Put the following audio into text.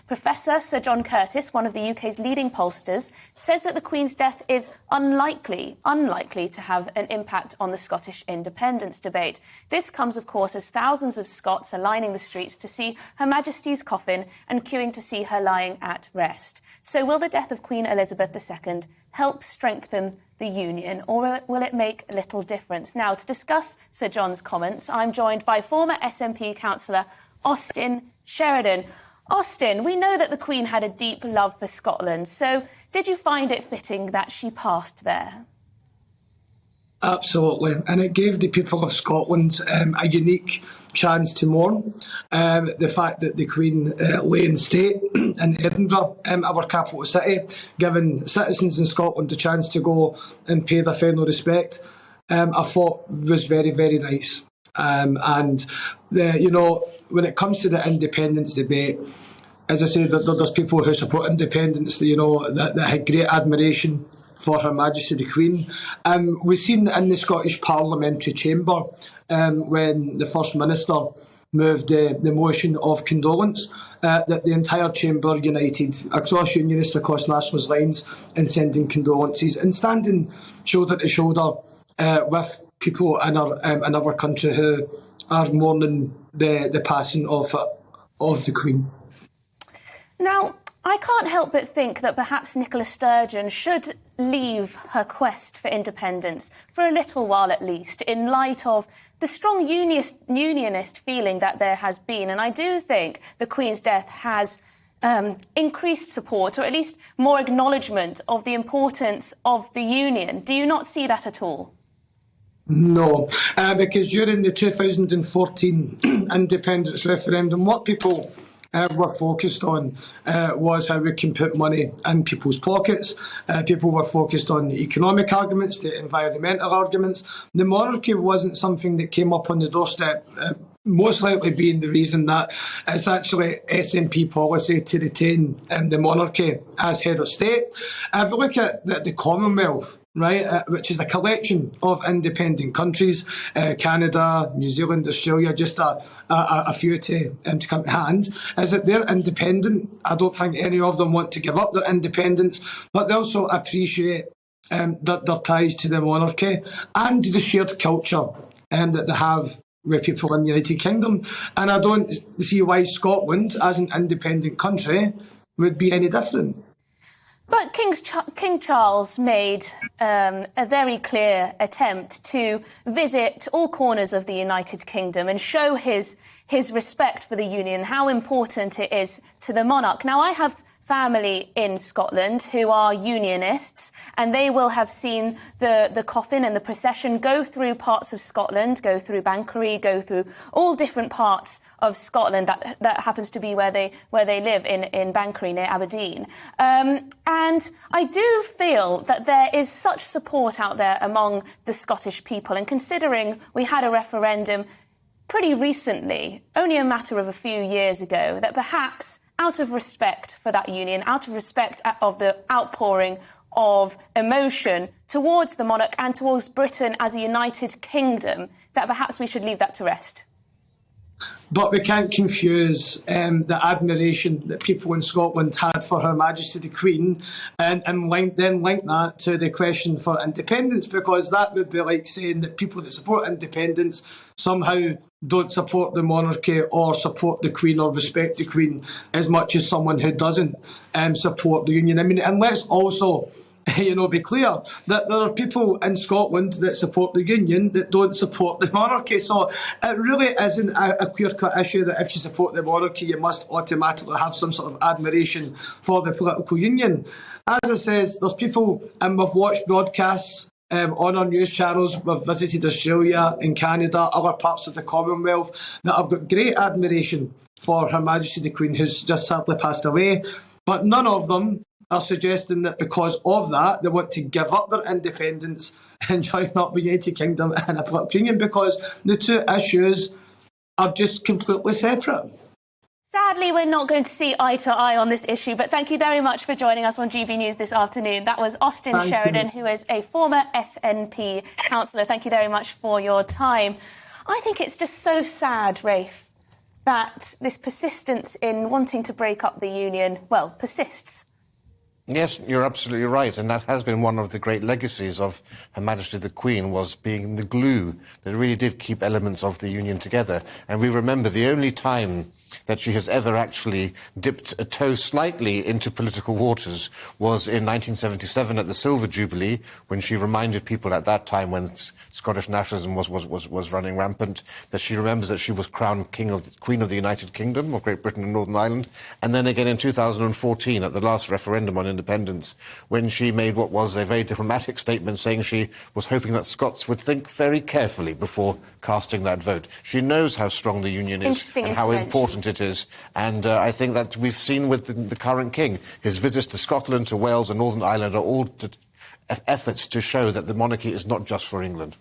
Professor Sir John Curtis, one of the UK's leading pollsters, says that the Queen's death is unlikely to have an impact on the Scottish independence debate. This comes, of course, as thousands of Scots are lining the streets to see Her Majesty's coffin and queuing to see her lying at rest. So will the death of Queen Elizabeth II help strengthen the Union, or will it make little difference? Now, to discuss Sir John's comments, I'm joined by former SNP Councillor Austin Sheridan. Austin, we know that the Queen had a deep love for Scotland, so did you find it fitting that she passed there? Absolutely, and it gave the people of Scotland a unique chance to mourn. The fact that the Queen lay in state in Edinburgh, our capital city, giving citizens in Scotland the chance to go and pay their final respect, I thought was very, very nice. And when it comes to the independence debate, as I said, there's people who support independence, that had great admiration for Her Majesty the Queen. We've seen in the Scottish Parliamentary Chamber, when the First Minister moved the motion of condolence, that the entire chamber united across unionists, across nationalist lines, in sending condolences and standing shoulder to shoulder with people in our country who are mourning the passing of the Queen. Now, I can't help but think that perhaps Nicola Sturgeon should leave her quest for independence for a little while at least, in light of the strong unionist feeling that there has been. And I do think the Queen's death has increased support, or at least more acknowledgement of the importance of the Union. Do you not see that at all? No, because during the 2014 independence referendum, what people were focused on was how we can put money in people's pockets. People were focused on the economic arguments, the environmental arguments. The monarchy wasn't something that came up on the doorstep, most likely being the reason that it's actually SNP policy to retain the monarchy as head of state. If you look at the Commonwealth, right, which is a collection of independent countries, Canada, New Zealand, Australia, just a few to come to hand, is that they're independent. I don't think any of them want to give up their independence, but they also appreciate their ties to the monarchy and the shared culture that they have with people in the United Kingdom. And I don't see why Scotland, as an independent country, would be any different. But King Charles made a very clear attempt to visit all corners of the United Kingdom and show his respect for the Union, how important it is to the monarch. Now, I have family in Scotland who are unionists, and they will have seen the coffin and the procession go through parts of Scotland, go through Banchory, go through all different parts of Scotland. That happens to be where they live, in Banchory near Aberdeen. And I do feel that there is such support out there among the Scottish people, and considering we had a referendum pretty recently, only a matter of a few years ago, that perhaps out of respect for that union, out of respect of the outpouring of emotion towards the monarch and towards Britain as a united kingdom, that perhaps we should leave that to rest. But we can't confuse the admiration that people in Scotland had for Her Majesty the Queen and link that to the question for independence, because that would be like saying that people that support independence somehow don't support the monarchy or support the Queen or respect the Queen as much as someone who doesn't support the Union. I mean, and let's also be clear that there are people in Scotland that support the Union that don't support the monarchy. So it really isn't a clear-cut issue that if you support the monarchy, you must automatically have some sort of admiration for the political union. As I says, there's people, and we've watched broadcasts on our news channels. We've visited Australia and Canada, other parts of the Commonwealth, that have got great admiration for Her Majesty the Queen, who's just sadly passed away. But none of them are suggesting that because of that they want to give up their independence and join up with the United Kingdom and a political union, because the two issues are just completely separate. Sadly, we're not going to see eye to eye on this issue, but thank you very much for joining us on GB News this afternoon. That was Austin Sheridan, who is a former SNP councillor. Thank you very much for your time. I think it's just so sad, Rafe, that this persistence in wanting to break up the union, well, persists. Yes, you're absolutely right, and that has been one of the great legacies of Her Majesty the Queen, was being the glue that really did keep elements of the Union together. And we remember the only time that she has ever actually dipped a toe slightly into political waters was in 1977 at the Silver Jubilee, when she reminded people at that time, when Scottish nationalism was running rampant, that she remembers that she was crowned Queen of the United Kingdom of Great Britain and Northern Ireland. And then again in 2014 at the last referendum on independence, when she made what was a very diplomatic statement saying she was hoping that Scots would think very carefully before casting that vote. She knows how strong the Union is and how important it is. And I think that we've seen with the current king, his visits to Scotland, to Wales and Northern Ireland are all efforts to show that the monarchy is not just for England.